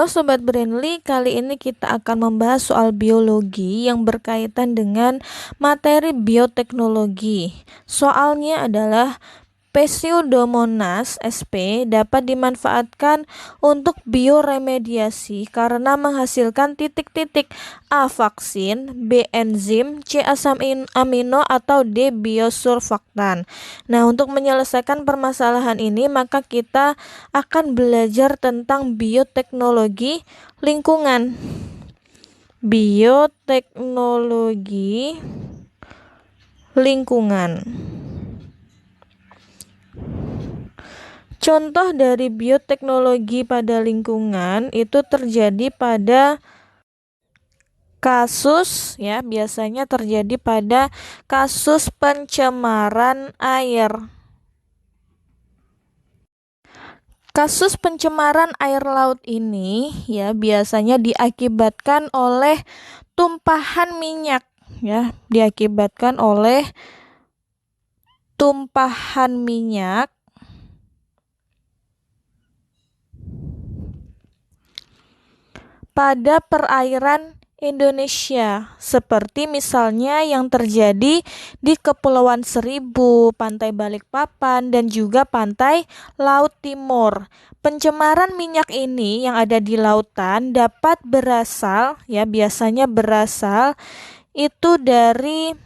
Halo Sobat Brandly, kali ini kita akan membahas soal biologi yang berkaitan dengan materi bioteknologi. Soalnya adalah Pseudomonas sp dapat dimanfaatkan untuk bioremediasi karena menghasilkan titik-titik A. Vaksin, B. Enzim, C. Asam amino, atau D. Biosurfaktan. Nah, untuk menyelesaikan permasalahan ini, maka kita akan belajar tentang bioteknologi lingkungan. Bioteknologi lingkungan. Contoh dari bioteknologi pada lingkungan itu terjadi pada biasanya terjadi pada kasus pencemaran air. Kasus pencemaran air laut ini biasanya diakibatkan oleh tumpahan minyak diakibatkan oleh tumpahan minyak pada perairan Indonesia, seperti misalnya yang terjadi di Kepulauan Seribu, Pantai Balikpapan, dan juga Pantai Laut Timur. Pencemaran minyak ini yang ada di lautan dapat berasal, biasanya berasal itu dari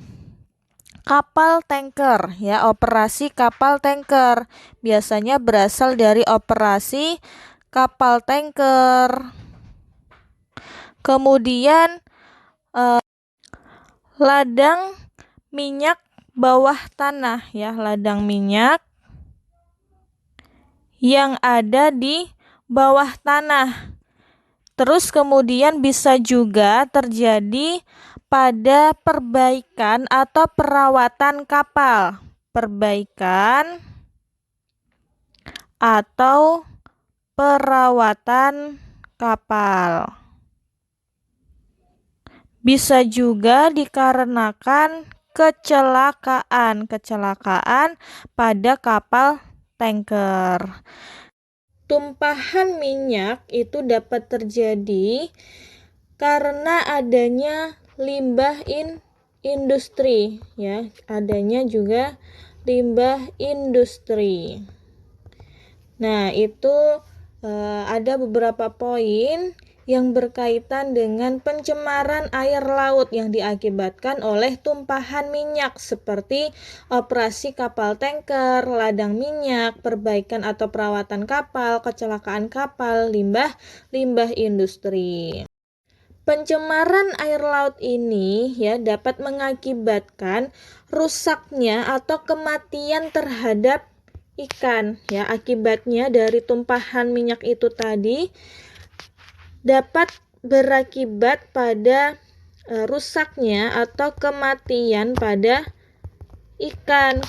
kapal tanker, operasi kapal tanker. Biasanya berasal dari operasi kapal tanker. Kemudian ladang minyak bawah tanah, ladang minyak yang ada di bawah tanah. Terus kemudian bisa juga terjadi pada perbaikan atau perawatan kapal. Perbaikan atau perawatan kapal. Bisa juga dikarenakan kecelakaan pada kapal tanker. Tumpahan minyak itu dapat terjadi karena adanya limbah industri, adanya juga limbah industri. Nah, itu ada beberapa poin yang berkaitan dengan pencemaran air laut yang diakibatkan oleh tumpahan minyak seperti operasi kapal tanker, ladang minyak, perbaikan atau perawatan kapal, kecelakaan kapal, limbah industri. Pencemaran air laut ini dapat mengakibatkan rusaknya atau kematian terhadap ikan. Akibatnya dari tumpahan minyak itu tadi dapat berakibat pada rusaknya atau kematian pada ikan,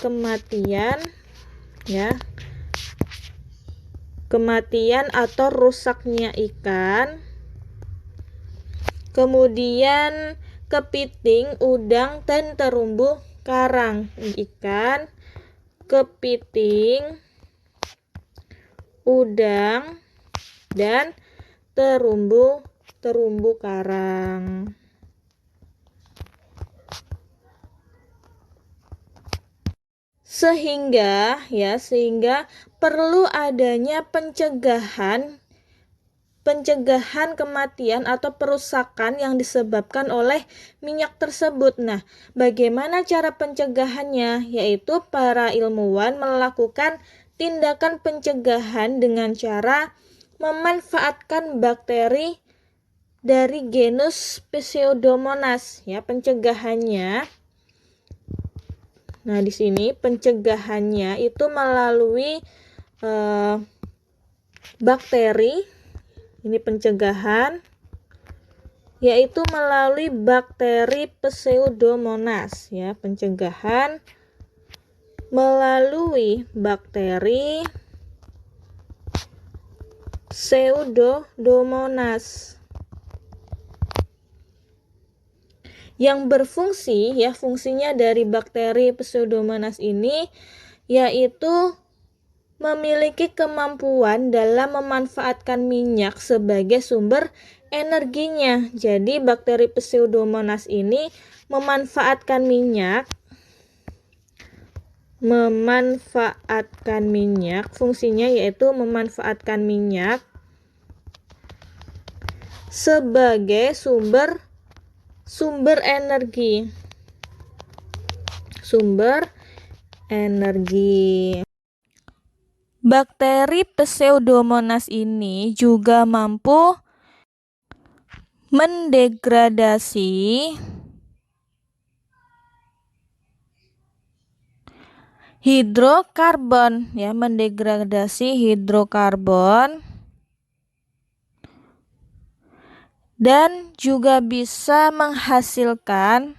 kematian atau rusaknya ikan. Kemudian kepiting, udang, dan terumbu karang. Ikan, kepiting, udang, dan terumbu karang. Sehingga perlu adanya pencegahan kematian atau perusakan yang disebabkan oleh minyak tersebut. Nah, bagaimana cara pencegahannya? Yaitu para ilmuwan melakukan tindakan pencegahan dengan cara memanfaatkan bakteri dari genus Pseudomonas, pencegahannya. Nah, di sini pencegahannya itu melalui bakteri. Ini pencegahan yaitu melalui bakteri Pseudomonas, pencegahan melalui bakteri Pseudomonas yang berfungsi, fungsinya dari bakteri Pseudomonas ini yaitu memiliki kemampuan dalam memanfaatkan minyak sebagai sumber energinya. Jadi bakteri Pseudomonas ini memanfaatkan minyak, fungsinya yaitu memanfaatkan minyak sebagai sumber energi. Bakteri Pseudomonas ini juga mampu mendegradasi hidrokarbon, dan juga bisa menghasilkan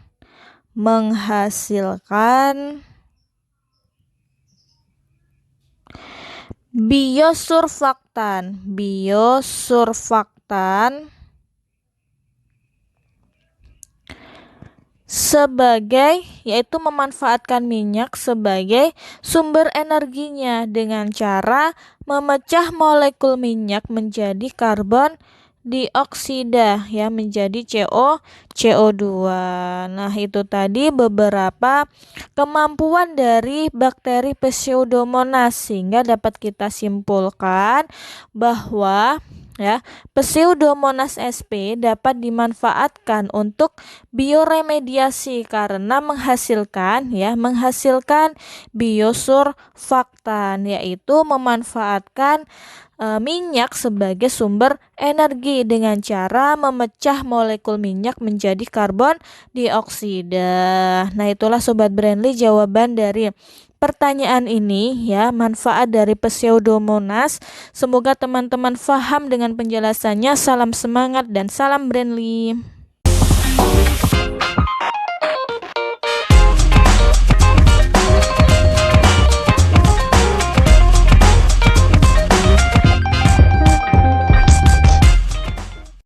biosurfaktan yaitu memanfaatkan minyak sebagai sumber energinya dengan cara memecah molekul minyak menjadi karbon dioksida menjadi CO2. Nah, itu tadi beberapa kemampuan dari bakteri Pseudomonas, sehingga dapat kita simpulkan bahwa Pseudomonas sp dapat dimanfaatkan untuk bioremediasi karena menghasilkan biosurfaktan, yaitu memanfaatkan minyak sebagai sumber energi dengan cara memecah molekul minyak menjadi karbon dioksida. Nah, itulah Sobat Brandly jawaban dari pertanyaan ini manfaat dari Pseudomonas. Semoga teman-teman paham dengan penjelasannya. Salam semangat dan salam Brandly.